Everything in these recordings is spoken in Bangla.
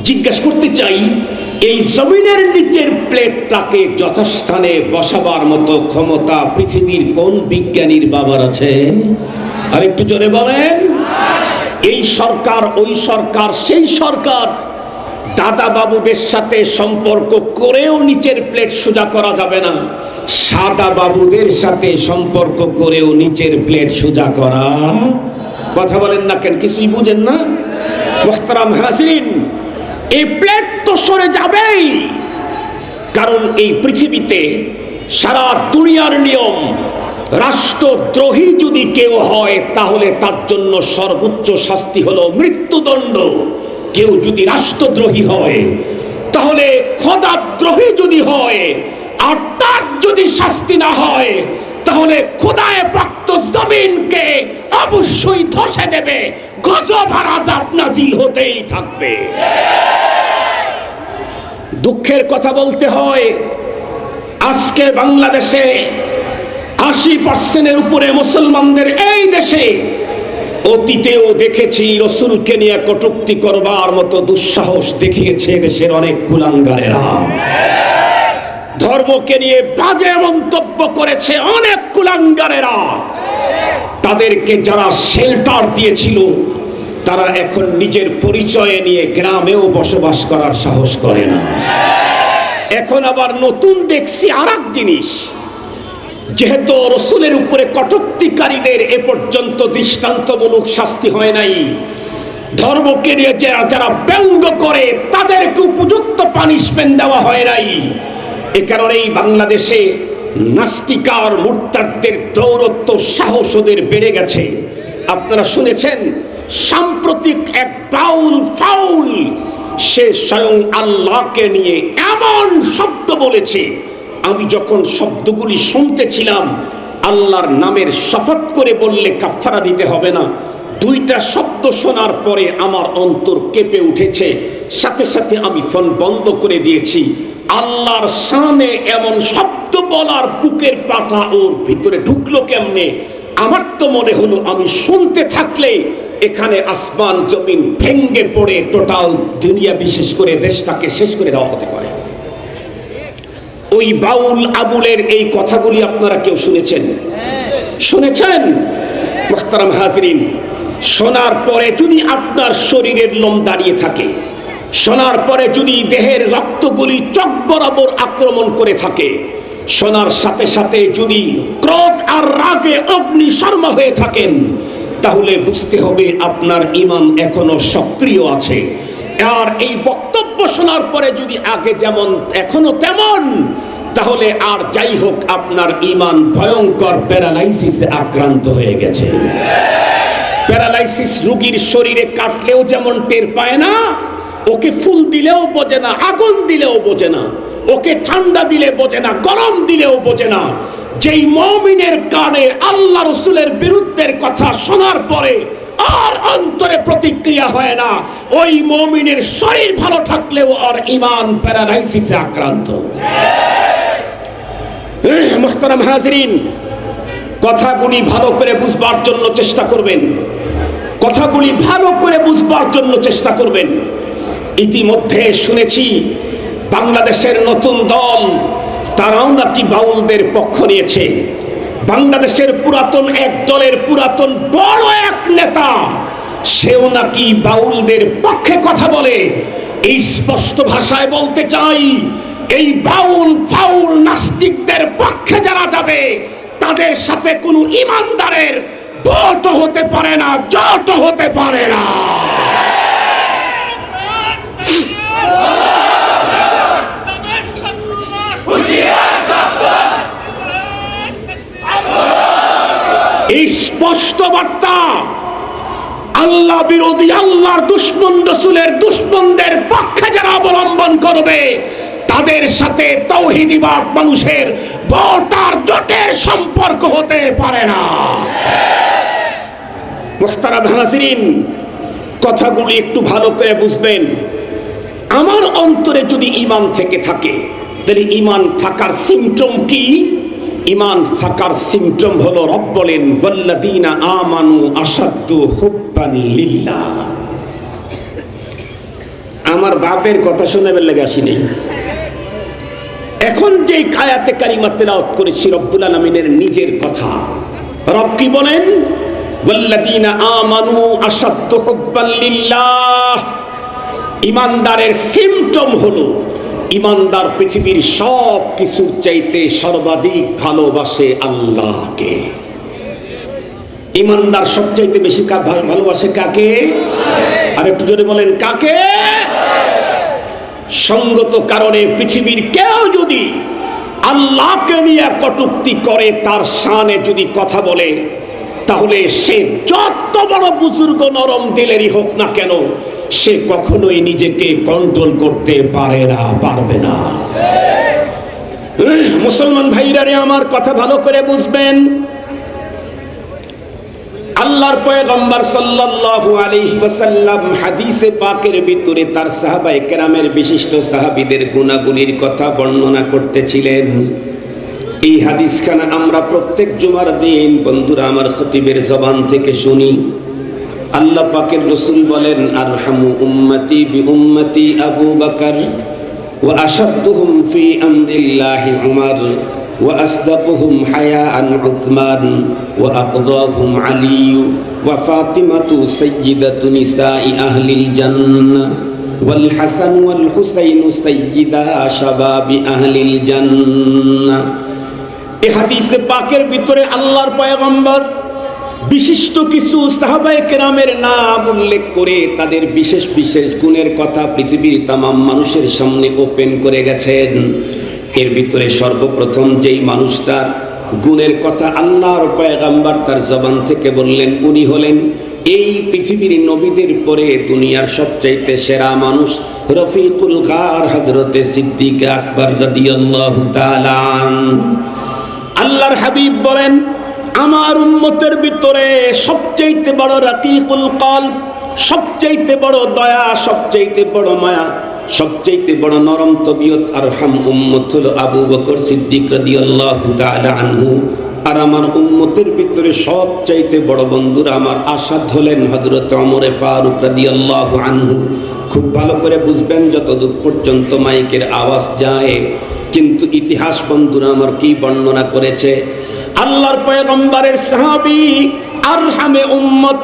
জিজ্ঞেস করতে চাই, এই জমিনের নিচের প্লেটটাকে যথাস্থানে বসাবার মতো ক্ষমতা পৃথিবীর কোন বিজ্ঞানীর বাবার আছে? আর একটু জোরে বলেন। এই সরকার, ওই সরকার, সেই সরকার দাদা বাবুদের সাথে সম্পর্ক করেও নিচের প্লেট সোজা করা যাবে না, সাদা বাবুদের সাথে সম্পর্ক করেও নিচের প্লেট সোজা করা। কথা বলেন না কেন? কিছুই বুঝেন না? মুহতারাম হাজিরিন, এই প্লেট তো সরে যাবেই, কারণ এই পৃথিবীতে সারা দুনিয়ার নিয়ম, রাষ্ট্রদ্রোহী যদি কেউ হয় তাহলে তার জন্য সর্বোচ্চ শাস্তি হলো মৃত্যুদণ্ড। কেউ যদি রাষ্ট্রদ্রোহী হয়, তাহলে খোদাদ্রোহী যদি হয় আর তার যদি শাস্তি না হয়, তাহলে খোদায়ে পাক জমিনকে অবশ্যই ধসে দেবে, গজব আর আযাব নাজিল হতেই থাকবে। দুঃখের কথা বলতে হয়, আজকে বাংলাদেশে 80% উপরে মুসলমানদের এই দেশে, অতীতেও দেখেছি রসুলকে নিয়ে কটূক্তি করবার মতো দুঃসাহস দেখিয়েছে দেশের অনেক কুলাঙ্গারেরা। ধর্মকে নিয়ে বাজে মন্তব্য করেছে অনেক কুলাঙ্গারেরা। তাদেরকে যারা শেল্টার দিয়েছিল, তারা এখন নিজের পরিচয় নিয়ে গ্রামেও বসবাস করার সাহস করে না। এখন আবার নতুন দেখছি আরেক জিনিস, যেহেতু রসুলের উপরে কটূক্তিকারীদের এ পর্যন্ত দৃষ্টান্তমূলক শাস্তি হয় নাই, ধর্মকে নিয়ে যারা ব্যঙ্গ করে তাদেরকে উপযুক্ত পানিশমেন্ট দেওয়া হয় নাই। এ কারণেই বাংলাদেশে নাস্তিকার মুরতাদদের দৌরত্ব সাহস ওদের বেড়ে গেছে। আপনারা শুনেছেন সাম্প্রতিক এক বাউল ফাউল, সে স্বয়ং আল্লাহকে নিয়ে এমন শব্দ বলেছে, আমি যখন শব্দগুলি শুনতেছিলাম, আল্লাহর নামের শপথ করে বললে কাফারা দিতে হবে না, দুইটা শব্দ শোনার পরে আমার অন্তর কেঁপে উঠেছে। সাথে সাথে আমি ফোন বন্ধ করে দিয়েছি। আল্লাহর শানে এমন শব্দ বলার বুকের পাটা ওর ভিতরে ঢুকলো কেমনে? আমার তো মনে হলো আমি শুনতে থাকলে এখানে আসমান জমিন ভেঙ্গে পড়ে টোটাল দুনিয়া, বিশেষ করে দেশটাকে শেষ করে দেওয়া হতে পারে। ওই বাউল আবুলের এই কথাগুলি আপনারা কেউ শুনেছেন? শুনেছেন? মুহতারাম হাজিরিন, শোনার পরে যদি আপনার শরীরের লোম দাঁড়িয়ে থাকে, শোনার পরে যদি দেহের রক্তগুলি চোখ বরাবর আক্রমণ করে থাকে, শোনার সাথে সাথে যদি ক্রোধ আর রাগে অগ্নিশর্মা হয়ে থাকেন, তাহলে বুঝতে হবে আপনার ঈমান এখনো সক্রিয় আছে। আর এই বক্তব্য শোনার পরে যদি আগে যেমন এখনো তেমন, তাহলে আর যাই হোক আপনার ঈমান ভয়ঙ্কর প্যারালাইসিসে আক্রান্ত হয়ে গেছে। প্যারালাইসিস রোগীর শরীরে কাটলেও যেমন টের পায় না, ওকে ফুল দিলেও বোঝে না, আগুন দিলেও বোঝে না, ওকে ঠান্ডা দিলে বোঝে না, গরম দিলেও বোঝে না। যেই মুমিনের কানে আল্লাহ রসুলের বিরুদ্ধের কথা শোনার পরে আর অন্তরে প্রতিক্রিয়া হয় না, ওই মুমিনের শরীর ভালো থাকলেও আর ঈমান প্যারালাইসিসে আক্রান্ত। মুহতারাম হাজিরিন, কথাগুলি ভালো করে বুঝবার জন্য চেষ্টা করবেন, কথাগুলি ভালো করে বুঝবার জন্য চেষ্টা করবেন। ইতিমধ্যে শুনেছি বাংলাদেশের নতুন দল, তারাও নাকি বাউলদের পক্ষ নিয়েছে। বাংলাদেশের পুরাতন এক দলের পুরাতন বড় এক নেতা, সেও নাকি বাউলদের পক্ষে কথা বলে। এই স্পষ্ট ভাষায় বলতে চাই, এই বাউল ফাউল নাস্তিকদের পক্ষে যারা যাবে, তাদের সাথে কোনো ইমানদারের ভোট হতে পারে না, জোট হতে পারে না। এই স্পষ্ট বার্তা আল্লাহ বিরোধী, আল্লাহর দুশমন, রাসূলের দুশমনদের পক্ষে যারা অবলম্বন করবে, তাদের সাথে তাওহীদবাদ মানুষের ভোট আর জোটের সম্পর্ক হতে পারে না। মুহতারাম হাজিরিন, কথাগুলি একটু ভালো করে বুঝবেন। আমার অন্তরে যদি ঈমান থেকে থাকে, তাহলে ঈমান থাকার সিমটম কি? ঈমান থাকার সিমটম হলো, রব বলেন ওয়াল্লাযীনা আমানু আশাদ্দু হুব্বান লিল্লাহ। আমার বাপের কথা শোনাবার লেগে আসি নেই। এখন যে আয়াতে কারিমা তেলাওয়াত করেছি রব্বুল আলামিনের নিজের কথা। রব কি বলেন? ওয়াল্লাযীনা আমানু আশাদ্দু হুব্বান লিল্লাহ। ইমানদারের সিম্পটম হলো ইমানদার পৃথিবীর সব কিছুর চাইতে সর্বাধিক ভালোবাসে আল্লাহকে। ইমানদার সবচাইতে বেশি ভালোবাসে কাকে? আর একটু জোরে বলেন, কাকে? সঙ্গত কারণে পৃথিবীর কেউ যদি আল্লাহকে নিয়ে কটূক্তি করে, তার শানে যদি কথা বলে, তাহলে সে যত বড় বুজুর্গ নরম দিলেরই হোক না কেন, সে কখনোই নিজেকে কন্ট্রোল করতে পারবে না। মুসলমান ভাইরা রে, আমার কথা ভালো করে বুঝবেন। আল্লাহর পয়গম্বর সাল্লাল্লাহু আলাইহি ওয়াসাল্লাম হাদিসে পাকের ভিতরে তার সাহাবায়ে কেরামের বিশিষ্ট সাহাবীদের গুণাগুণের কথা বর্ণনা করতেছিলেন। এই হাদিসখানা আমরা প্রত্যেক জুমার দিন বন্ধুরা আমার খতিবের জবান থেকে শুনি। আল্লাহ পাকের রাসূল বলেন, আরহামু উম্মতি বি উম্মতি আবু বকর ওয়া আশাদ্দুহুম ফি আমরিল্লাহি উমর ওয়া আসদাকুহুম হায়াআন উসমান ওয়া আকদাহুম আলী ওয়া ফাতিমাতু সাইয়্যিদাতু নিসাই আহলিল জান্নাহ ওয়াল হাসান ওয়াল হুসাইন সাইয়্যিদা শাবাবি আহলিল জান্নাহ। এই হাদিসে পাকের ভিতরে আল্লাহর পয়গম্বর বিশিষ্ট কিছু সাহাবায়ে কেরামের নাম উল্লেখ করে তাদের বিশেষ বিশেষ গুণের কথা পৃথিবীর তামাম মানুষের সামনে ওপেন করে গেছেন। এর ভিতরে সর্বপ্রথম যেই মানুষটার গুণের কথা আল্লাহর পয়গম্বর তার জবান থেকে বললেন, উনি হলেন এই পৃথিবীর নবীদের পরে দুনিয়ার সবচাইতে সেরা মানুষ, রফিকুল গার হযরতে সিদ্দিক আকবর রাদিয়াল্লাহু তাআলা। আল্লাহর হাবিব বলেন, আমার উম্মতের ভিতরে সবচাইতে বড় রাকিকুল কলব, সবচাইতে বড় দয়া, সবচাইতে বড় মায়া, সবচাইতে বড় নরম তবিয়ত আরহাম উম্মত হলো আবু বকর সিদ্দিক রাদিয়াল্লাহু তাআলা আনহু। আর আমার উম্মতের ভিতরে সবচাইতে বড় বন্ধুরা আমার আসাদ হলেন হযরত ওমর ফারুক রাদিয়াল্লাহু আনহু। খুব ভালো করে বুঝবেন, যতদূর পর্যন্ত মাইকের আওয়াজ যায়। কিন্তু ইতিহাস বন্ধুরা আমার কি বর্ণনা করেছে? আল্লাহর পয়গম্বরের সাহাবী আরহামে উম্মত,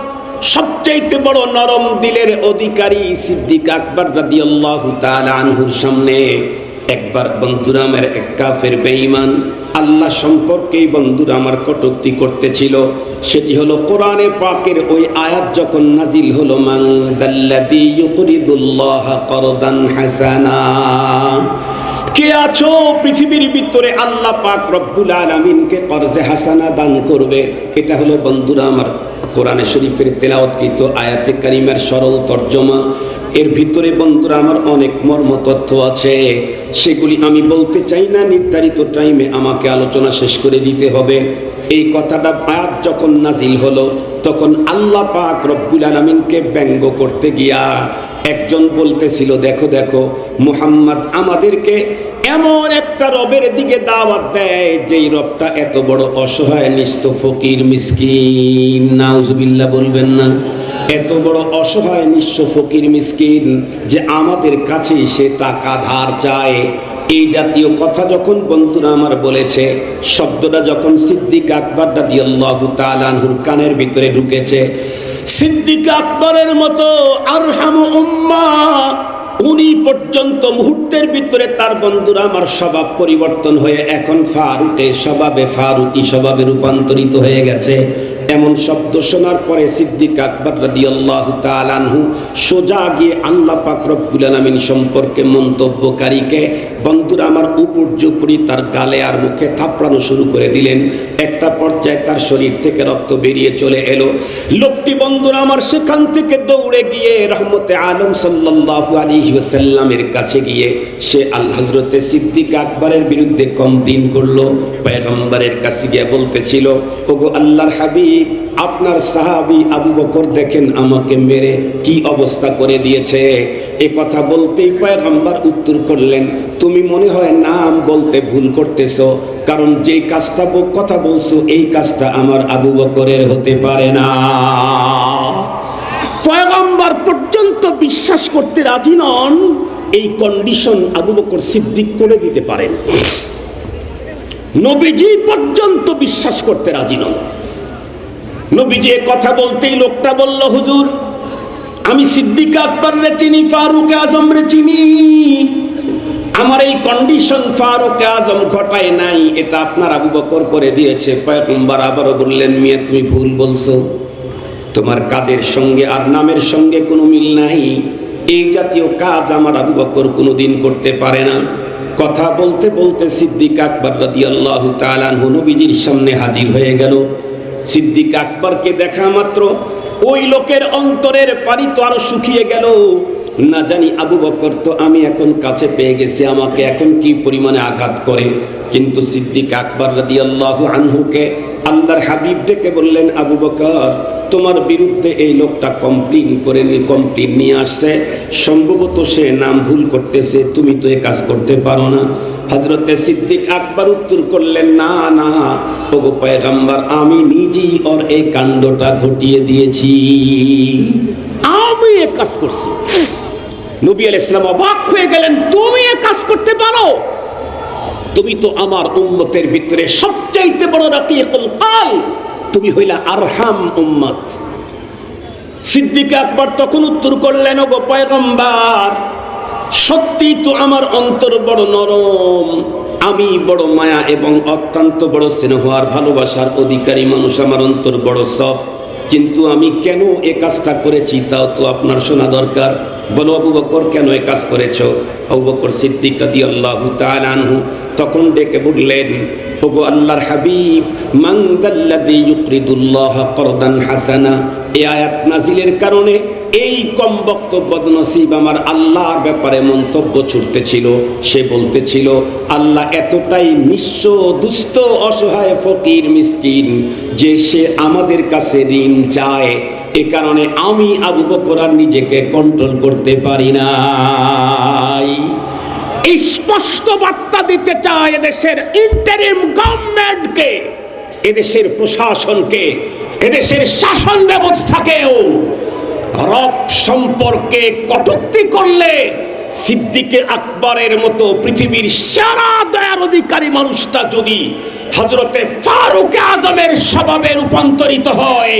সবচাইতে বড় নরম দিলের অধিকারী সিদ্দিক আকবর রাদিয়াল্লাহু তাআলা আনহুর সামনে একবার বন্ধুরা আমার এক কাফের বেঈমান আল্লাহ সম্পর্কেই বন্ধুরা আমার কটূক্তি করতেছিল। সেটি হলো কোরআনে পাকের ওই আয়াত যখন নাজিল হলো, মান দাল্লাযী ইউকরিদুল্লাহ করদান হাসানা। কে আছো পৃথিবীর ভিতরে আল্লাহ পাক রব্বুল আলামিনকে কর্জে হাসানা দান করবে? এটা হলো বন্ধুরা আমার কোরআনে শরীফের তেলাওয়াতকৃত আয়াতে কারিমার সরল তর্জমা। এর ভিতরে বন্ধুরা আমার অনেক মর্ম তথ্য আছে, সেগুলি আমি বলতে চাই না, নির্ধারিত টাইমে আমাকে আলোচনা শেষ করে দিতে হবে। এই কথাটা আয়াত যখন নাজিল হলো, তখন আল্লাহ পাক রব্বুল আলামিনকে ব্যঙ্গ করতে গিয়া একজন বলতেছিল, দেখো দেখো মুহাম্মদ আমাদেরকে এমন একটা রবের দিকে দাওয়াত দেয় যেই রবটা এত বড় অসহায় নিস্ত ফকির মিসকিন। নাউজুবিল্লাহ বলবেন না? এত বড় অসহায় নিঃস্ব ফকির মিসকিন যে আমাদের কাছে সে টাকা ধার চায়। এই জাতীয় কথা যখন বন্ধুরা আমার বলেছে, শব্দটা যখন সিদ্দিক আকবর রাদিয়াল্লাহু তাআলা আনহুর কানের ভিতরে ঢুকেছে, সিদ্দিক আকবরের মতো আরহামু উম্মাহ উনি পর্যন্ত মুহূর্তের ভিতরে তার বন্ধুরা আমার স্বভাব পরিবর্তন হয়ে এখন ফারুকের স্বভাবে, ফারুকি স্বভাবে রূপান্তরিত হয়ে গেছে। এমন শব্দ শোনার পরে সিদ্দিক আকবর রাদিয়াল্লাহু তাআলা আনহু সোজা গিয়ে আল্লাহ পাক রব্বুল আলামিন সম্পর্কে মন্তব্যকারীকে বন্ধুরা আমার উপর্যুপরি তার গালে আর মুখে থাপড়ানো শুরু করে দিলেন। একটা পর্যায়ে তার শরীর থেকে রক্ত বেরিয়ে চলে এলো। লোকটি বন্ধুরা আমার সেখান থেকে দৌড়ে গিয়ে রহমতে আলম সাল্লাল্লাহু আলাইহি ওয়াসাল্লামের কাছে গিয়ে সে হযরতে সিদ্দিক আকবরের বিরুদ্ধে কমপ্লেইন করলো। পয়গম্বরের কাছে গিয়ে বলতেছিল, ওগো আল্লাহর হাবিব, আপনার সাহাবী আবু বকর দেখেন আমাকে মেরে কি অবস্থা করে দিয়েছে। এ কথা বলতেই পয়গম্বর উত্তর করলেন, তুমি মনে হয় নাম বলতে ভুল করতেছো, কারণ যে কাজটা কথা বলছো এই কাজটা আমার আবু বকরের হতে পারে না। পয়গম্বর পর্যন্ত বিশ্বাস করতে রাজি নন, এই কন্ডিশন আবু বকর সিদ্দিক করে দিতে পারেন। নবীজি পর্যন্ত বিশ্বাস করতে রাজি নন। নবীজি কথা বলতেই লোকটা বলল, হুজুর আমি সিদ্দিক আকবর রে চিনি, ফারুক আজম রে চিনি, আমার এই কন্ডিশন ফারুক আজম ঘটায় নাই, এটা আপনার আবু বকর করে দিয়েছে। পয়গম্বর আবারও বললেন, মিয়া তুমি ভুল বলছো, তোমার কাজের সঙ্গে আর নামের সঙ্গে কোনো মিল নাই, এই জাতীয় কাজ আমার আবু বকর কোনোদিন করতে পারে না। কথা বলতে বলতে সিদ্দিক আকবর রাদিয়াল্লাহু তাআলা আনহু নবীজির সামনে হাজির হয়ে গেল। সিদ্দিক আকবরকে দেখা মাত্র ওই লোকের অন্তরের পানি তো আরো শুকিয়ে গেল। না জানি আবু বকর তো আমি এখন কাছে পেয়ে গেছি, আমাকে এখন কি পরিমাণে আঘাত করে। কিন্তু সিদ্দিক আকবর রাদিয়াল্লাহু আনহুকে আল্লাহর হাবিব ডেকে বললেন, আবু বকর তোমার বিরুদ্ধে এই লোকটা কমপ্লেন নিয়ে আসছে, সম্ভবত সে নাম ভুল করতেছে, তুমি তো এ কাজ করতে পারো না। হযরতে সিদ্দিক আকবর উত্তর করলেন, না না ওগো পয়গম্বর, আমি নিজেই ওর এই কাণ্ডটা ঘটিয়ে দিয়েছি, আমি এ কাজ করছি। নবী আলাইহিস সালাম অবাক হয়ে গেলেন, তুমি এ কাজ করতে পারো? তুমি তো আমার উম্মতের ভিতরে সবচাইতে বড় রাকিকুল কাল, তুমি হইলা আরহাম উম্মত। সিদ্দিক আকবর তখন উত্তর করলেন, ওগো পয়গম্বর সত্যি তো আমার অন্তর বড় নরম, আমি বড় মায়া এবং অত্যন্ত বড় স্নেহ আর ভালোবাসার অধিকারী মানুষ, আমার অন্তর বড় সফট, কিন্তু আমি কেন এ কাজটা করেছি তাও তো আপনার শোনা দরকার। বলো আবু বকর কেন এ কাজ করেছো? আবু বকর সিদ্দিক রাদিয়াল্লাহু তাআলা আনহু তখন ডেকে বললেন, ওগো আল্লাহর হাবিব, মান দাল্লাযী ইউকরিদুল্লাহা করদান হাসানা, এই আয়াত নাজিলের কারণে এই কম বক্তব্য নসিব আমার আল্লাহর ব্যাপারে মন্তব্য ছুটতেছিল। সে বলতেছিল, আল্লাহ এতটাই নিঃস্ব দুস্থ অসহায় ফকির মিসকিন যে সে আমাদের কাছে ঋণ চায়, এ কারণে আমি আবু বকর আর নিজেকে কন্ট্রোল করতে পারি না। স্পষ্ট বার্তা দিতে চায় এদেশের ইন্টারিম গভর্নমেন্টকে, এদেশের প্রশাসনকে, এদেশের শাসন ব্যবস্থাকেও, রব সম্পর্কে কটূক্তি করলে সিদ্দিকে আকবরের মতো পৃথিবীর সেরা দয়ার অধিকারী মানুষটা যদি হযরতে ফারুক আজমের স্বভাবে রূপান্তরিত হয়,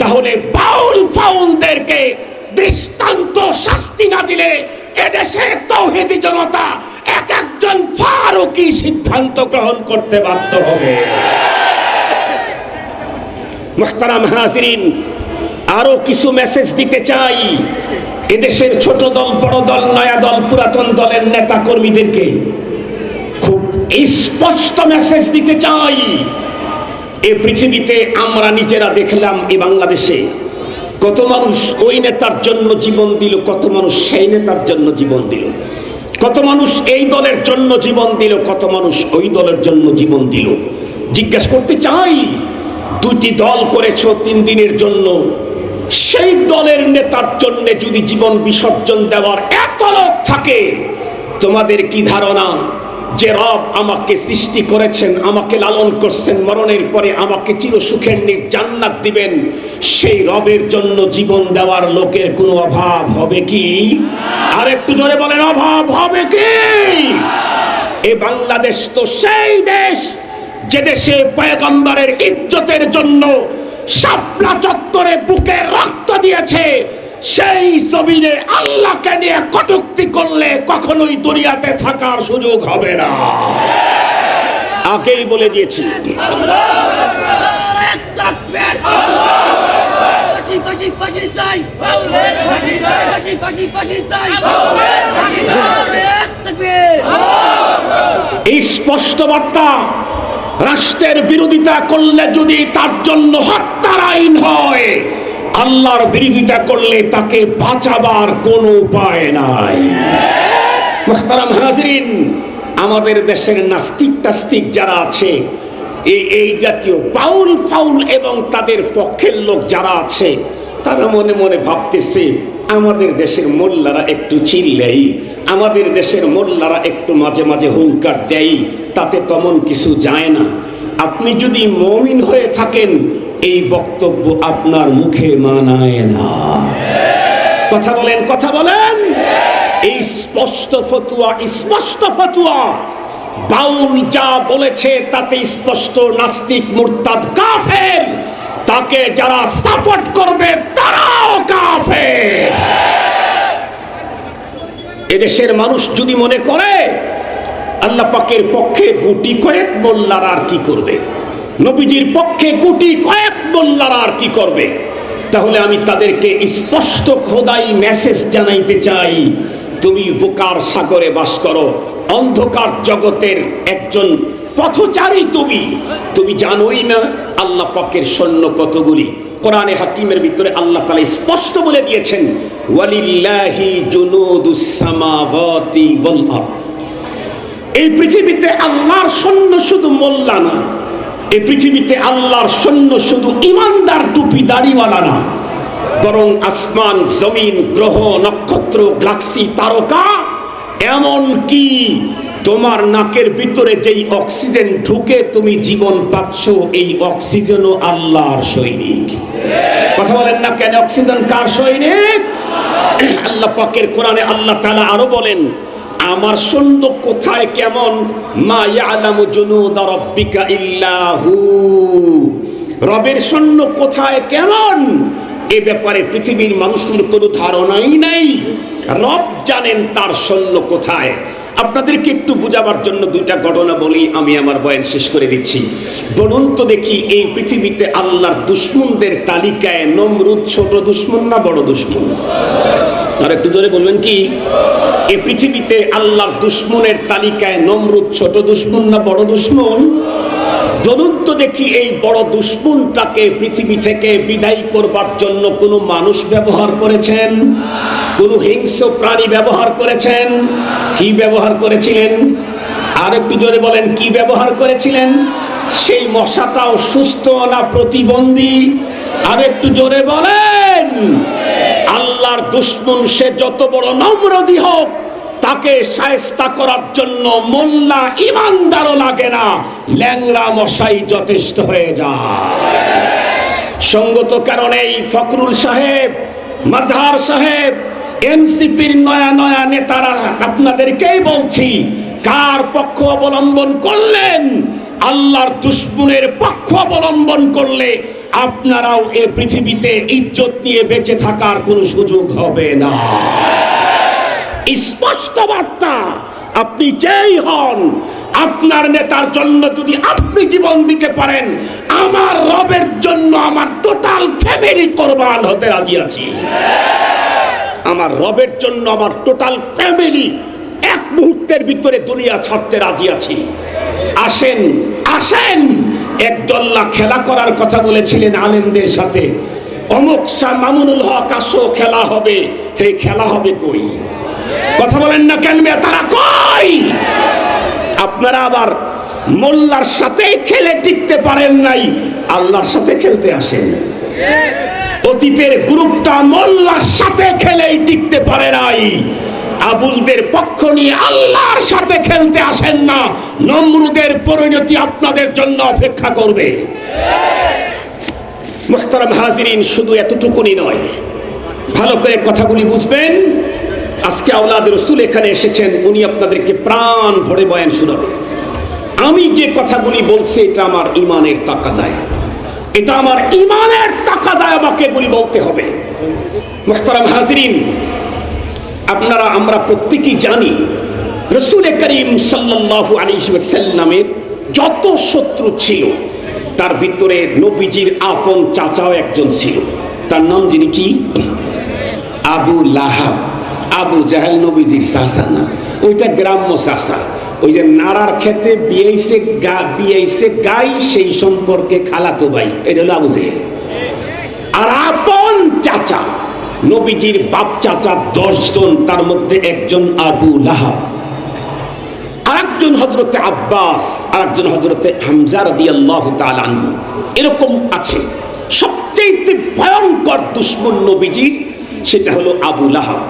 তাহলে বাউল ফাউলদেরকে দৃষ্টান্ত শাস্তি না দিলে এদেশের তাওহীদি জনতা এক একজন ফারুকি সিদ্ধান্ত গ্রহণ করতে বাধ্য হবে। মুহতারাম হাজিরিন, আরো কিছু মেসেজ দিতে চাই এদেশের ছোট দল, বড় দল, নয়া দল, পুরাতন দলের নেতা কর্মীদেরকে খুব স্পষ্ট মেসেজ দিতে চাই। এই পৃথিবীতে আমরা নিজেরা দেখলাম, এই বাংলাদেশে কত মানুষ ওই নেতার জন্য জীবন দিল, কত মানুষ সেই নেতার জন্য জীবন দিল, কত মানুষ এই দলের জন্য জীবন দিল, কত মানুষ ওই দলের জন্য জীবন দিল। জিজ্ঞেস করতে চাই, দুটি দল করেছো 3 দিনের জন্য, সেই দলের নেতার জন্য যদি জীবন বিসর্জন দেওয়ার এত লোক থাকে, তোমাদের কি ধারণা যে রব আমাকে সৃষ্টি করেছেন, আমাকে লালন করছেন, মরণের পরে আমাকে চিরসুখের জান্নাত দিবেন, সেই রবের জন্য জীবন দেওয়ার লোকের কোনো অভাব হবে কি? আর একটু জোরে বলেন, অভাব হবে কি? এ বাংলাদেশ তো সেই দেশ যে দেশে পয়গম্বরের ইজ্জতের জন্য শাপলা চত্বরে বুকে রক্ত দিয়েছে, সেই জমিনে আল্লাহকে নিয়ে কটূক্তি করলে কখনোই দুনিয়াতে থাকার সুযোগ হবে না। আগেই বলে দিয়েছি। এই স্পষ্ট বার্তা, রাষ্ট্রের বিরোধিতা করলে যদি তার জন্য হত্যার আইন হয়, আল্লাহর বিরোধিতা করলে তাকে বাঁচাবার কোনো উপায় নাই। মুহতারাম হাজিরিন, আমাদের দেশের নাস্তিক টাস্তিক যারা আছে, এই জাতীয় বাউল ফাউল এবং তাদের পক্ষের লোক যারা আছে, তারা মনে মনে ভাবতেছে আমাদের দেশের মোল্লারা একটু চিল্লেই, আমাদের দেশের মোল্লারা একটু মাঝে মাঝে হুঙ্কার দেয়, তাতে তেমন কিছু যায় না। আপনি যদি মুমিন হয়ে থাকেন, এই বক্তব্য আপনার মুখে মানায় না। কথা বলেন, কথা বলেন। এই স্পষ্ট ফতুয়া, স্পষ্ট ফতুয়া। বাউল যা বলেছে তাতে স্পষ্ট নাস্তিক, মুরতাদ, কাফের। তাকে যারা সাপোর্ট করবে তারাও কাফের। এদেশের মানুষ যদি মনে করে আল্লাহ পাকের পক্ষে গুটি কয়েক মোল্লারা আর কি করবে, নবীজির পক্ষে গুটি কয়েক মোল্লারা আর কি করবে, তাহলে আমি তাদেরকে স্পষ্ট খোদাই মেসেজ জানাইতে চাই, তুমি বোকার সাগরে বাস করো, অন্ধকার জগতের একজন পথচারী তুমি জানোই না আল্লাহ পাকের সৈন্য কতগুলি। কোরআনে হাকিমের ভিতরে আল্লাহ তাআলা স্পষ্ট বলে দিয়েছেন, ওয়ালিল্লাহি জুনুদুস সামাওয়াতি ওয়াল আরদ। এই পৃথিবীতে আল্লাহর সৈন্য শুধু মোল্লা না, এই পৃথিবীতে আল্লাহর সৈন্য শুধু ইমানদার টুপি দাড়িওয়ালা না, বরং আসমান, জমিন, গ্রহ, নক্ষত্র, গ্যালাক্সি, তারকা, এমন কি তোমার নাকের ভিতরে যেই অক্সিজেন ঢুকে তুমি জীবন পাচ্ছ, এই অক্সিজেনও আল্লাহর সৈনিক। কথা বলেন না কেন? অক্সিজেন কার সৈনিক? আল্লাহ পাকের কোরআনে আল্লাহ তাআলা আরো বলেন, আমার সৈন্য কোথায় কেমন, মা ইয়ালামু জুনুদা রাব্বিকা ইল্লাহু। রবের সৈন্য কোথায় কেমন এ ব্যাপারে পৃথিবীর মানুষের কোনো ধারণাই নাই। রব জানেন তার সৈন্য কোথায়। আপনাদেরকে একটু বুঝাবার জন্য দুইটা ঘটনা বলি, আমি আমার বয়ান শেষ করে দিচ্ছি। বলুন তো দেখি, এই পৃথিবীতে আল্লাহর দুশমনদের তালিকায় নমরুদ ছোট দুশমন না বড় দুশমন? আর একটু জোরে বলবেন কি? এই পৃথিবীতে আল্লাহর দুশমনের তালিকায় নমরুদ ছোট দুশমন না বড় দুশমন? বলুন তো দেখি, এই বড় দুশমনটাকে পৃথিবী থেকে বিদায় করবার জন্য কোনো মানুষ ব্যবহার করেছেন? কোন হিংস্র প্রাণী ব্যবহার করেছেন? কি ব্যবহার করেছিলেন? আর একটু জোরে বলেন, কি ব্যবহার করেছিলেন? সেই মশাটাও সুস্থ না প্রতিবন্ধী? আর একটু জোরে বলেন। আল্লাহর দুশমন সে যত বড় নমরুদই হোক, তাকে শায়েস্তা করার জন্য মোল্লা ইমানদারও লাগে না, ল্যাংড়া মশাই যথেষ্ট হয়ে যায়। সঙ্গত কারণেই ফখরুল সাহেব, মাজহার সাহেব, এনসিপির নয়া নয়া নেতারা আপনাদেরকেই বলছি, কার পক্ষ অবলম্বন করলেন? আল্লাহর দুশমনের পক্ষ অবলম্বন করলে আপনারাও এ পৃথিবীতে ইজ্জত নিয়ে বেঁচে থাকার কোনো সুযোগ হবে না। স্পষ্ট বার্তা। আপনি যেই হন, আপনার নেতার জন্য যদি আপনি জীবন দিতে পারেন, আমার রবের জন্য আমার টোটাল ফ্যামিলি কোরবান হতে রাজি আছি। আমার রবের জন্য আমার টোটাল ফ্যামিলি এক মুহূর্তের ভিতরে দুনিয়া ছাড়তে রাজি আছি। আসেন আসেন, একদল্লা খেলা করার কথা বলেছিলেন আলেমদের সাথে, অমুক শাহ মামুনুল হক আসো খেলা হবে। হে খেলা হবে কই? কথা বলেন না কেন? তারা কই? আপনারা আবার মোল্লার সাথে খেলে টিকতে পারেন নাই, আল্লাহর সাথে খেলতে আসেন। অতীতের গ্রুপটা মোল্লার সাথে খেলেই টিকতে পারে নাই, আবুলদের পক্ষ নিয়ে আল্লাহর সাথে খেলতে আসেন না। নমরুদের পরিণতি আপনাদের জন্য অপেক্ষা করবে। মুহতারাম হাজিরিন, শুধু এতটুকুনি নয়, ভালো করে কথাগুলি বুঝবেন। আজকে আওলাদ রাসূল এখানে এসেছেন, উনি আপনাদেরকে প্রাণ ভরে বয়ান শোনাবেন। আমি যে কথাগুলি বলছি এটা আমার ইমানের তাকাদায়, এটা আমার ইমানের তাকাদায় আমাকে এগুলি বলতে হবে। মুহতারাম হাজিরিন, আপনারা আমরা প্রত্যেকেই জানি রাসূল করিম সাল্লাল্লাহু আলাইহি ওয়াসাল্লামের যত শত্রু ছিল, তার ভিতরে নবীজির আপন চাচাও একজন ছিল। তার নাম যিনি কি? আবু লাহাব। আবু জাহেল নবীজির চাচা না, ওইটা গ্রাম্য চাচা। ওই যে নাড়ার খেতে বিয়েছে গাই, সেই সম্পর্কে খালাতো ভাই, এটা হলো আবু জাহেল। আর আপন চাচা, নবীজির বাপ চাচা 10 জন, তার মধ্যে একজন আবু লাহাব, আরেকজন হযরতে আব্বাস, আরেকজন হযরতে হামজা রাদিয়াল্লাহু তাআলা আনহু। এরকম আছে। সবচেয়ে ভয়ঙ্কর দুশমন নবীজির সেটা হলো আবু লাহাব।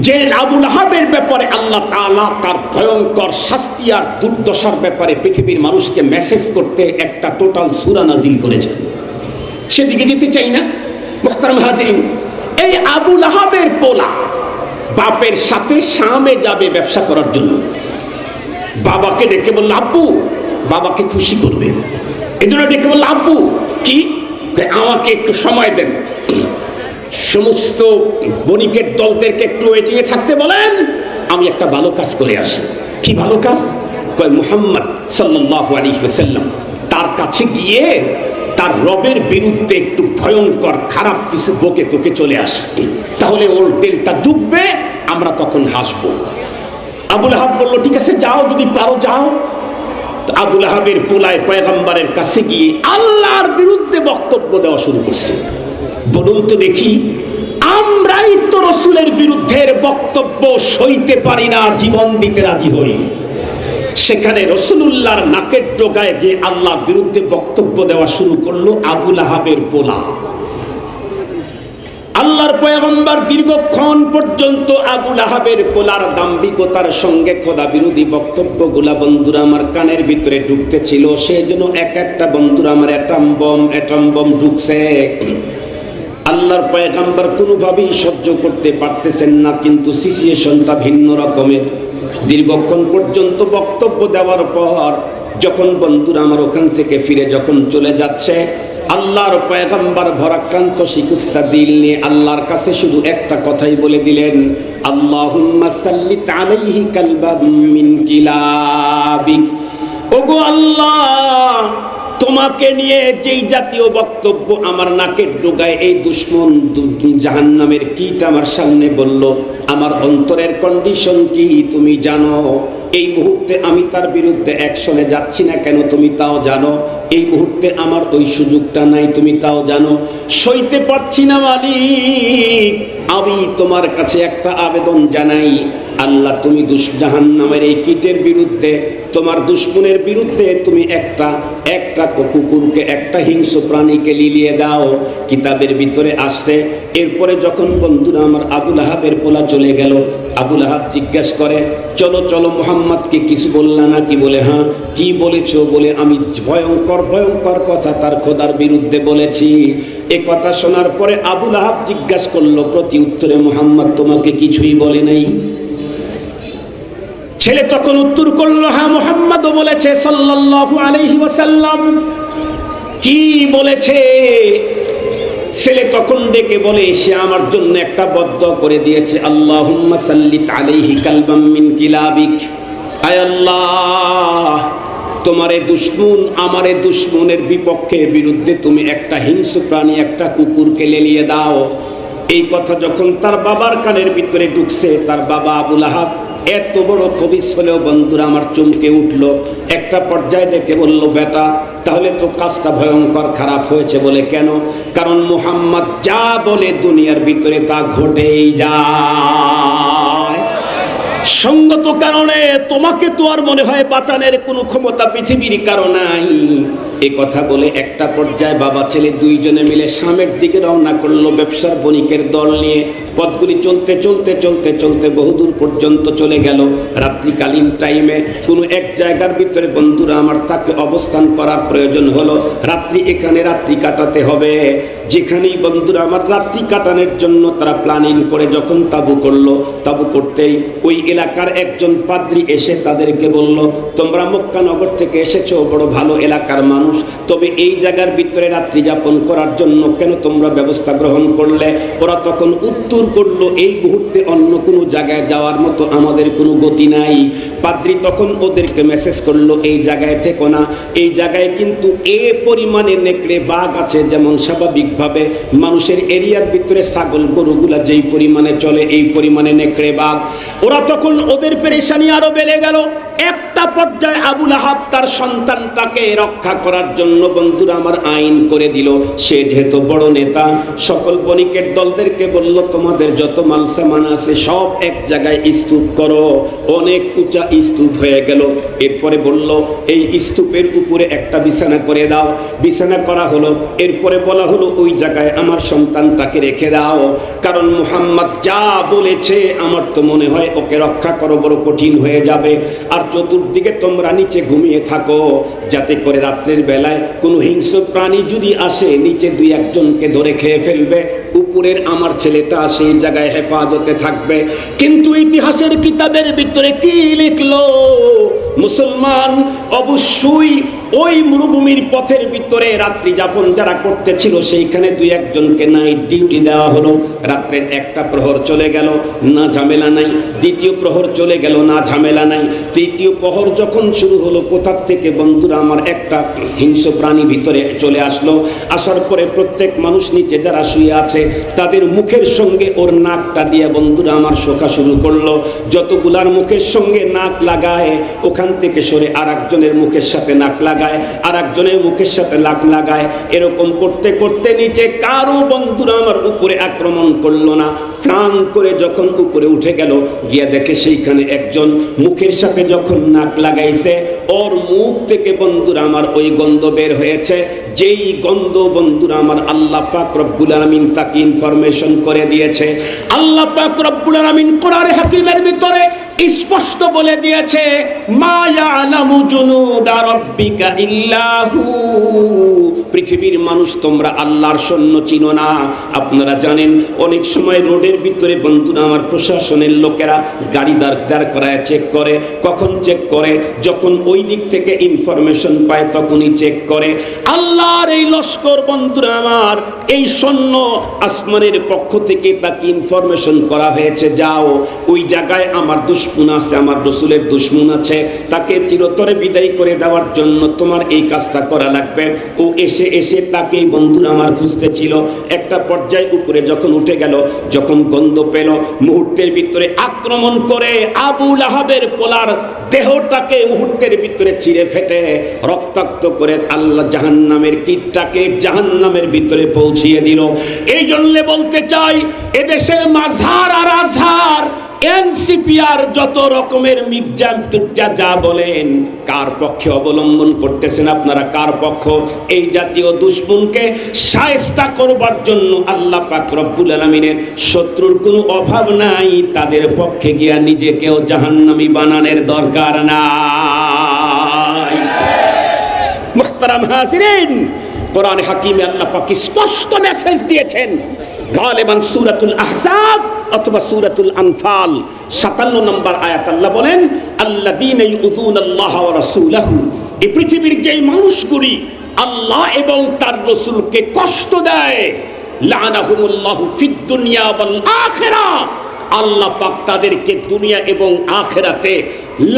যে আবু লাহাবের ব্যাপারে আল্লাহ তাআলা তার ভয়ঙ্কর শাস্তি আর দুর্দশার ব্যাপারে পৃথিবীর মানুষকে মেসেজ করতে একটা টোটাল সূরা নাজিল করেছেন। সেদিকে যেতে চাই না। মুহতারাম হাজিরিন, এই আবু লাহাবের পোলা বাপের সাথে শামে যাবে ব্যবসা করার জন্য। বাবাকে ডেকে বলল আব্বু, বাবাকে খুশি করবে এই জন্য ডেকে বলল আব্বু কি, আমাকে একটু সময় দেন, সমস্ত বণিকের দলদেরকে একটু ওয়েটিংয়ে থাকতে বলেন, আমি একটা ভালো কাজ করে আসি। কি ভালো কাজ? কয় মুহাম্মদ সাল্লাল্লাহু আলাইহি ওয়াসাল্লাম তার কাছে গিয়ে তার রবের বিরুদ্ধে একটু ভয়ঙ্কর খারাপ কিছু বকে তোকে চলে আসে, তাহলে ওর দিলটা ডুববে, আমরা তখন হাসবো। আবু লাহাব বলল ঠিক আছে যাও, যদি পারো যাও। আবু লাহাবের পোলায় পয়গম্বরের কাছে গিয়ে আল্লাহর বিরুদ্ধে বক্তব্য দেওয়া শুরু করছে। বলুন তো দেখি, আমরাই তো রসুলের বিরুদ্ধে বক্তব্য সইতে পারি না, জীবন দিতে রাজি হই। সেখানে রসুলুল্লাহর নাকের ডগায় গিয়ে আল্লাহর বিরুদ্ধে বক্তব্য দেওয়া শুরু করলো আবু লাহাবের পোলা। আল্লাহর পয়গম্বর দীর্ঘক্ষণ পর্যন্ত আবু লাহাবের পোলার দাম্ভিকতার সঙ্গে খোদা বিরোধী বক্তব্যগুলা বন্ধুরা আমার কানের ভিতরে ঢুকতেছিল। সেজন্য এক একটা বন্ধুরা আমার অ্যাটম বম ঢুকছে। আল্লাহর পয়গম্বর কোনোভাবেই সহ্য করতে পারতেছেন না, কিন্তু সিচুয়েশনটা ভিন্ন রকমের। দীর্ঘক্ষণ পর্যন্ত বক্তব্য দেওয়ার পর যখন বন্ধুরা আমার ওখান থেকে ফিরে যখন চলে যাচ্ছে, আল্লাহর পয়গম্বর ভরাক্রান্ত শিকুস্তা দিল নিয়ে আল্লাহর কাছে শুধু একটা কথাই বলে দিলেন, আল্লাহুম্মা সাল্লিত আলাইহি কালবাম মিন কিলাবিক। ওগো আল্লাহ, তোমাকে নিয়ে যেই জাতীয় বক্তব্য আমার নাকের ডোগায় এই দুশ্মন জাহান্নামের কীট আমার সামনে বলল, আমার অন্তরের কন্ডিশন কি তুমি জানো। এই মুহূর্তে আমি তার বিরুদ্ধে অ্যাকশনে যাচ্ছি না কেন তুমি তাও জানো। এই মুহূর্তে আমার ওই সুযোগটা নাই তুমি তাও জানো। সইতে পারছি না মালিক, আমি তোমার কাছে একটা আবেদন জানাই, আল্লাহ তুমি জাহান্নামের এই কীটের বিরুদ্ধে, তোমার দুশ্মনের বিরুদ্ধে তুমি একটা কুকুরকে, একটা হিংস্র প্রাণীকে লিলিয়ে দাও। কিতাবের ভিতরে আসছে। এরপরে যখন বন্ধুরা আমার আবু লাহাবের পোলা চলে গেল, আবু লাহাব জিজ্ঞাসা করে, চলো চলো মুহাম্মদকে কিছু বললা না কি? বলে হ্যাঁ। কি বলেছো? বলে আমি ভয়ঙ্কর ভয়ঙ্কর কথা তার খোদার বিরুদ্ধে বলেছি। এ কথা শোনার পরে আবু লাহাব জিজ্ঞাসা করলো প্রতি উত্তরে, মুহাম্মদ তোমাকে কিছুই বলে নাই? ছেলে তখন উত্তর করলো, হ্যাঁ মুহাম্মদও বলেছে সাল্লাল্লাহু আলাইহি ওয়াসাল্লাম। কি বলেছে? ছেলে তখন ডেকে বলে, সে আমার জন্য একটা বদদুয়া করে দিয়েছে, আল্লাহুম্মা সাল্লিত আলাইহি কালবাম মিন কিলাবিক। আয় আল্লাহ, তোমার এই দুশ্মন, আমার এই দুশ্মনের বিপক্ষে বিরুদ্ধে তুমি একটা হিংস্র প্রাণী, একটা কুকুরকে লেলিয়ে দাও। এই কথা যখন তার বাবার কানের ভিতরে ঢুকছে, তার বাবা আবু লাহাব এত বড় খবিস হলেও বন্ধুরা আমার চমকে উঠলো। একটা পর্যায়ে ডেকে বলল, বেটা তাহলে তো কাজটা ভয়ঙ্কর খারাপ হয়েছে। বলে কেন? কারণ মুহাম্মদ যা বলে দুনিয়ার ভিতরে তা ঘটেই যায়। সঙ্গত কারণে তোমাকে তো আর মনে হয় বাঁচানোর কোনো ক্ষমতা পৃথিবীর কারো নাই। এ কথা বলে একটা পর্যায়ে বাবা ছেলে দুইজনে মিলে শামের দিকে রওনা করলো ব্যবসার বণিকের দল নিয়ে। পথগুলি চলতে চলতে চলতে চলতে বহুদূর পর্যন্ত চলে গেল। রাত্রিকালীন টাইমে কোনো এক জায়গার ভিতরে বন্ধুরা আমার তাকে অবস্থান করার প্রয়োজন হলো। রাত্রি এখানে রাত্রি কাটাতে হবে। যেখানেই বন্ধুরা আমার রাত্রি কাটানোর জন্য তারা প্ল্যানিং করে যখন তাঁবু করলো, তাঁবু করতেই ওই এলাকার একজন পাদ্রী এসে তাদেরকে বলল, তোমরা মক্কানগর থেকে এসেছো, বড় ভালো এলাকার মানুষ, তবে এই জায়গার ভিতরে রাত্রি যাপন করার জন্য কেন তোমরা ব্যবস্থা গ্রহণ করলে? ওরা তখন উত্তর করলো, এই মুহূর্তে অন্য কোনো জায়গায় যাওয়ার মতো আমাদের কোনো গতি নাই। পাদ্রী তখন ওদেরকে মেসেজ করলো, এই জায়গায় থেকো না, এই জায়গায় কিন্তু এ পরিমাণে নেকড়ে বাঘ আছে, যেমন স্বাভাবিকভাবে মানুষের এরিয়ার ভিতরে ছাগল গরুগুলা যেই পরিমাণে চলে, এই পরিমাণে নেকড়ে বাঘ। ওরা তখন ওদের পেরেশানি আরো বেড়ে গেল। একটা পর্যায়ে আবু লাহাব তার সন্তানটাকে রক্ষা করার জন্য বন্ধুরা আমার আইন করে দিল। সে যেহেতু বড় নেতা, সকল বণিকের দলদেরকে বলল, তোমাদের যত মাল সামান আছে সব এক জায়গায় স্তূপ করো। অনেক উঁচা স্তূপ হয়ে গেল। এরপরে বলল, এই স্তূপের উপরে একটা বিছানা করে দাও। বিছানা করা হলো। এরপরে বলা হলো, ওই জায়গায় আমার সন্তানটাকে রেখে দাও, কারণ মুহাম্মদ যা বলেছে আমার তো মনে হয় ওকে রক্ষা করো বড় কঠিন হয়ে যাবে। আর চতুর্দিকে তোমরা নিচে ঘুমিয়ে থাকো, যাতে করে রাত্রের বেলায় কোনো হিংস্র প্রাণী যদি আসে নিচে দুই একজনকে ধরে খেয়ে ফেলবে, উপরের আমার ছেলেটা সেই জায়গায় হেফাজতে থাকবে। কিন্তু ইতিহাসের কিতাবের ভিতরে কি লিখলো? মুসলমান অবশ্যই ওই মরুভূমির পথের ভিতরে রাত্রি যাপন যারা করতেছিল সেইখানে দুই একজনকে নাইট ডিউটি দেওয়া হলো। রাত্রের একটা প্রহর চলে গেল, না ঝামেলা নাই। দ্বিতীয় প্রহর চলে গেল, না ঝামেলা নাই। তৃতীয় প্রহর যখন শুরু হলো, কোথার থেকে বন্ধুরা আমার একটা হিংস্র প্রাণী ভিতরে চলে আসলো। আসার পরে প্রত্যেক মানুষ নিচে যারা শুয়ে আছে তাদের মুখের সঙ্গে ওর নাকটা দিয়ে বন্ধুরা আমার শোকা শুরু করলো। যতগুলার মুখের সঙ্গে নাক লাগায় ওখান থেকে সরে আর একজনের মুখের সাথে নাক লাগায়, আর একজনের মুখের সাথে নাক লাগায়। এরকম করতে করতে নিচে কারো বন্ধুরা আমার উপরে আক্রমণ করলো না। ফ্লাং করে যখন উপরে উঠে গেল, গিয়া দেখে সেইখানে একজন মুখের সাথে যখন নাক লাগাইছে, ওর মুখ থেকে বন্ধুরা আমার ওই গন্ধ বের হয়েছে। যেই গন্ধ বন্ধুরা আমার আল্লাহ পাক রব্বুল আলামিন তাকে ইনফরমেশন করে দিয়েছে। আল্লাহ পাক রব্বুল আলামিন কোরআনে হাকিমের ভিতরে স্পষ্ট বলে দিয়েছে, মা ইয়ালামু জুনুদা রাব্বিকা ইল্লাহু। পৃথিবীর মানুষ তোমরা আল্লাহর সৈন্য চিনো না। আপনারা জানেন অনেক সময় রোডের ভিতরে বন্ধুরা আমার প্রশাসনের লোকেরা গাড়ি দাঁড় করায় চেক করে। কখন চেক করে? যখন ওই দিক থেকে ইনফরমেশন পায় তখনই চেক করে। আল্লাহর এই লস্কর বন্ধুরা আমার, এই সৈন্য আসমানের পক্ষ থেকে তাকে ইনফরমেশন করা হয়েছে, যাও ওই জায়গায় আমার দুশমন আছে, আমার রসুলের দুশমন আছে, তাকে চিরতরে বিদায় করে দেওয়ার জন্য তোমার এই কাজটা করা লাগবে। ও এসে এসে তাকেই বন্ধুরা আমার খুঁজতেছিল। একটা পর্যায়ে উপরে যখন উঠে গেল, যখন গন্ধ পেল, মুহূর্তের ভিতরে আক্রমণ করে আবু লাহাবের পোলার দেহটাকে মুহূর্তের ভিতরে চিরে ফেটে রক্তাক্ত করে আল্লাহ জাহান্নামের কীটটাকে জাহান্নামের ভিতরে পৌঁছিয়ে দিল। এই জন্য বলতে চাই, এদেশের মাঝহার আর আজহার এনসিপি আর যত রকমের মির্জা তুর্জা যা বলেন, কার পক্ষে অবলম্বন করতেছেন আপনারা? কার পক্ষ? এই জাতীয় দুশমনকে শায়েস্তা করবার জন্য আল্লাহ পাক রব্বুল আলামিনের শত্রুর কোনো অভাব নাই। তাদের পক্ষে গিয়া নিজেকেও জাহান্নামী বানানোর দরকার নাই। মুহতারাম হাজিরিন, কোরআন হাকিমে আল্লাহ পাক স্পষ্ট মেসেজ দিয়েছেন। গালিবান সূরাতুল আহজাব অথবা সূরাতুল আনফাল 57 নম্বর আয়াত আল্লাহ বলেন, আল্লাযীনা ইউযুনাল্লাহ ওয়া রাসূলাহু। এই পৃথিবীর যেই মানুষগুলি আল্লাহ এবং তার রাসূলকে কষ্ট দেয়, লানাহুমুল্লাহু ফিদ দুনিয়া ওয়াল আখিরাহ। আল্লাহ পাক তাদেরকে দুনিয়া এবং আখিরাতে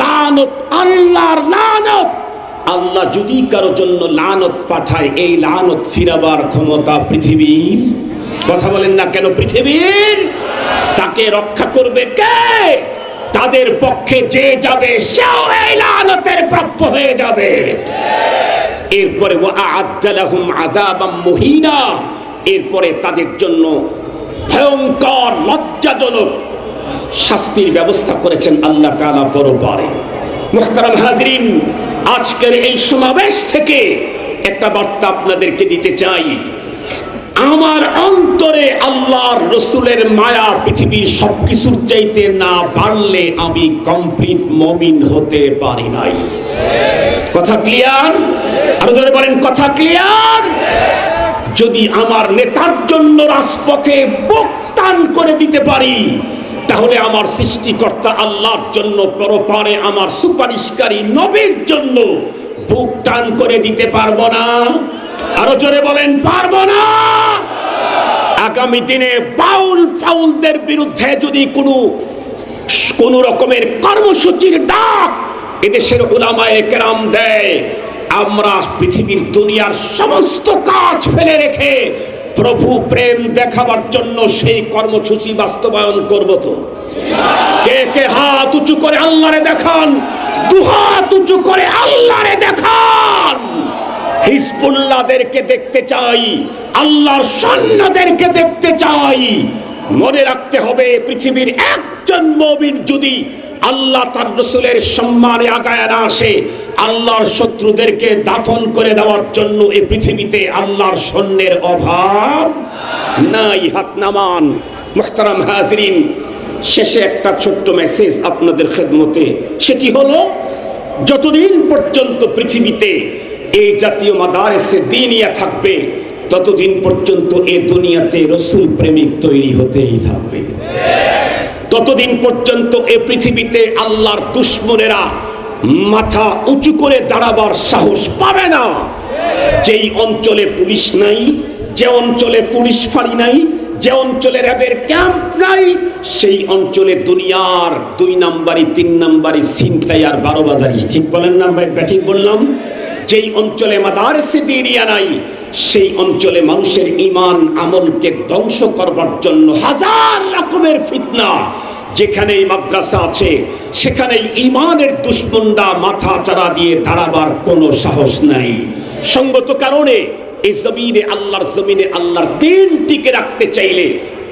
লানত, আল্লাহর লানত। আল্লাহ যদি কারো জন্য লানত পাঠায়, এই লানত ফিরাবার ক্ষমতা পৃথিবীর, কথা বলেন না কেন, পৃথিবীর। তাকে রক্ষা করবে কে? তাদের পক্ষে যে যাবে সেও এই লানতের প্রাপ্য হয়ে যাবে। এরপরে ওয়াআদ্দা লাহুম আযাবাম মুহিনা, এরপরে তাদের জন্য ভয়ঙ্কর লজ্জাজনক শাস্তির ব্যবস্থা করেছেন আল্লাহ তাআলা পরপারে। মুহতারাম হাজিরিন, আজকের এই সমাবেশ থেকে একটা বার্তা আপনাদেরকে দিতে চাই। আমার অন্তরে আল্লাহর রসুলের মায়া পৃথিবীর সবকিছুর চাইতে না বাড়লে আমি কমপ্লিট মুমিন হতে পারি নাই। কথা ক্লিয়ার? আরো জোরে বলেন, কথা ক্লিয়ার? যদি আমার নেতার জন্য রাজপথে বুক টান করে দিতে পারি, তাহলে আমার সৃষ্টিকর্তা আল্লাহর জন্য পরপারে আমার সুপারিশকারী নবীর জন্য বুক টান করে দিতে পারবো না? আরো জোরে বলেন, পারবো না? আগামী দিনে বাউল ফাউলদের বিরুদ্ধে যদি কোনো রকমের কর্মসূচির ডাক এদেশের উলামায়ে কেরাম দেয়, আমরা পৃথিবীর দুনিয়ার সমস্ত কাজ ফেলে রেখে প্রভু প্রেম দেখাবার জন্য সেই কর্মসূচি বাস্তবায়ন করব। তো কে কে হাত উঁচু করে আল্লাহরে দেখান, দুহাত উঁচু করে আল্লাহরে দেখান। হিজবুল্লাহদেরকে দেখতে চাই, আল্লাহর সৈন্যদেরকে দেখতে চাই। মনে রাখতে হবে, পৃথিবীর একজন মুমিন যদি আল্লাহ তার রাসূলের সম্মানে আগায় না আসে, আল্লাহর শত্রুদেরকে দাফন করে দেওয়ার জন্য এই পৃথিবীতে আল্লাহর সৈন্যের অভাব নাই। হাত নামান। মুহতারাম হাজিরিন, শেষে একটা ছোট্ট মেসেজ আপনাদের খেদমতে। সেটি হলো, যতদিন পর্যন্ত পৃথিবীতে এই জাতীয় মাদারেসে দ্বীনিয়া থাকবে, ততদিন পর্যন্ত এ দুনিয়াতে রসুল প্রেমিক তৈরি হতেই থাকবে। ততদিন পর্যন্ত এ পৃথিবীতে আল্লাহর দুশমনেরা মাথা উঁচু করে দাঁড়াবার সাহস পাবে না। যেই অঞ্চলে পুলিশ নাই, যে অঞ্চলে পুলিশ ফাঁড়ি নাই, যে অঞ্চলে র্যাবের ক্যাম্প নাই, সেই অঞ্চলে দুনিয়ার 2 নাম্বারি 3 নাম্বারি ছিনতাই আর 12 বাজারি। ঠিক বলেন না ভাই? ঠিক বললাম? যেই অঞ্চলে মাদারিসে দীনিয়া নাই, সেই অঞ্চলে মানুষের ঈমান আমলকে ধ্বংস করবার জন্য হাজার রকমের ফিতনা। যেখানেই মাদ্রাসা আছে সেখানেই ঈমানের দুশমনরা মাথা চাড়া দিয়ে দাঁড়াবার কোনো সাহস নাই। সঙ্গত কারণে এই জমিনে, আল্লাহর জমিনে আল্লাহর দ্বীন টিকে রাখতে চাইলে,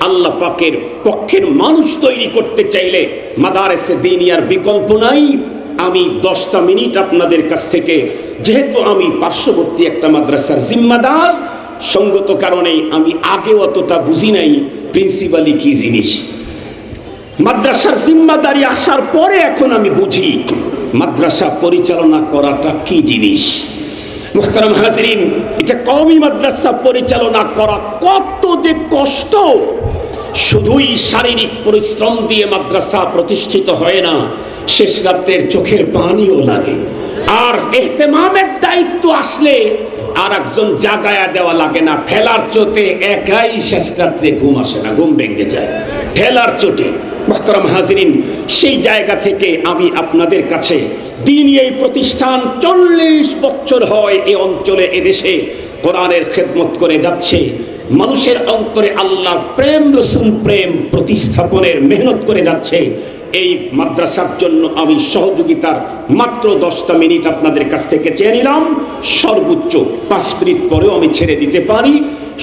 আল্লাহ পাকের পক্ষের মানুষ তৈরি করতে চাইলে মাদারিসে দীনিয়ার বিকল্প নাই। আমি 10টা মিনিট আপনাদের কাছ থেকে, যেহেতু আমি পার্শ্ববর্তী একটা মাদ্রাসার জিম্মাদার, সঙ্গত কারণে আমি আগে অতটা বুঝি নাই প্রিন্সিপালি কি জিনিস। মাদ্রাসার জিম্মাদারি আসার পরে এখন আমি বুঝি মাদ্রাসা পরিচালনা করাটা কি জিনিস। মুহতারাম হাজরিন, এটা কওমি মাদ্রাসা পরিচালনা করা কত যে কষ্ট। শুধুই শারীরিক পরিশ্রম দিয়ে মাদ্রাসা প্রতিষ্ঠিত হয় না, শেষ রাত্রের চোখের পানিও লাগে। আর ইহতেমামের দায়িত্ব আসলে আর একজন জাগায়া দেওয়া লাগে না। ঠেলার চোটে একাই শেষ রাত্রে ঘুম আসে না, ঘুম ভেঙে যায় ঠেলার চোটে। মুহতারাম হাজরিন, সেই জায়গা থেকে আমি আপনাদের কাছে দ্বীনি এই প্রতিষ্ঠান 40 বছর হয় এ অঞ্চলে, এদেশে কোরআনের খেদমত করে যাচ্ছে। মানুষের অন্তরে আল্লাহ প্রেম, রসুল প্রেম প্রতিস্থাপনের মেহনত করে যাচ্ছে। এই মাদ্রাসার জন্য আমি সহযোগিতার মাত্র 10টা মিনিট আপনাদের কাছ থেকে চেয়ে নিলাম। সর্বোচ্চ 5 মিনিট পরেও আমি ছেড়ে দিতে পারি।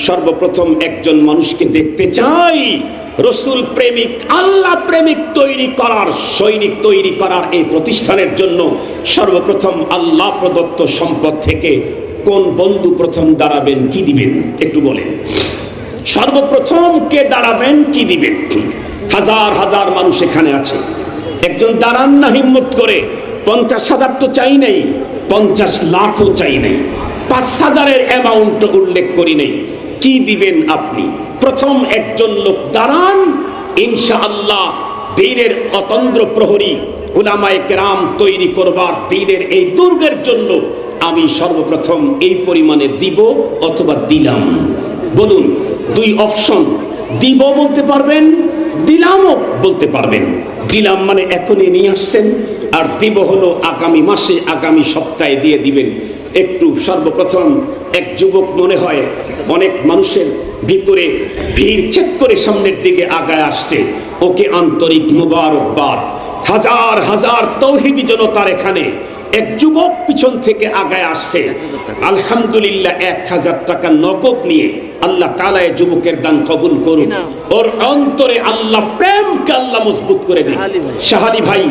সর্বপ্রথম একজন মানুষকে দেখতে চাই রসুল প্রেমিক, আল্লাহ প্রেমিক তৈরি করার, সৈনিক তৈরি করার এই প্রতিষ্ঠানের জন্য সর্বপ্রথম আল্লাহ প্রদত্ত সম্পদ থেকে কোন বন্ধু প্রথম দাঁড়াবেন, কি দিবেন একটু বলেন। সর্বপ্রথম কে দাঁড়াবেন, কি দিবেন? হাজার হাজার মানুষ এখানে আছে, একজন দাঁড়ান না হিম্মত করে। 50,000 তো চাই নাই, 50 লাখও চাই নাই, 5,000-এর অ্যামাউন্ট উল্লেখ করি নাই। কি দিবেন আপনি? প্রথম একজন লোক দাঁড়ান, ইনশাআল্লাহ দ্বীনের অতন্দ্র প্রহরী উলামায়ে কেরাম তৈরি করবার, দ্বীনের এই দুর্গের জন্য আমি সর্বপ্রথম এই পরিমাণে দিব অথবা দিলাম। বলুন, 2 অপশন, দিব বলতে পারবেন, দিলামও বলতে পারবেন। দিলাম মানে এখনই নিয়ে আসছেন, আর দিব হলো আগামী মাসে, আগামী সপ্তাহে দিয়ে দিবেন। একটু সর্বপ্রথম এক যুবক মনে হয় অনেক মানুষের ভিতরে ভিড় চেক করে সামনের দিকে আগায় আসছে, ওকে আন্তরিক মুবারকবাদ। হাজার হাজার তৌহিদি জনতার এখানে এক যুবক পিছন থেকে আগায় আসছে, আলহামদুলিল্লাহ 1000 টাকা নগদ নিয়ে। আল্লাহ তাআলা এই যুবকের দান কবুল করুন, ওর অন্তরে আল্লাহ প্রেমকে আল্লাহ মজবুত করে দিন। শাহালি ভাই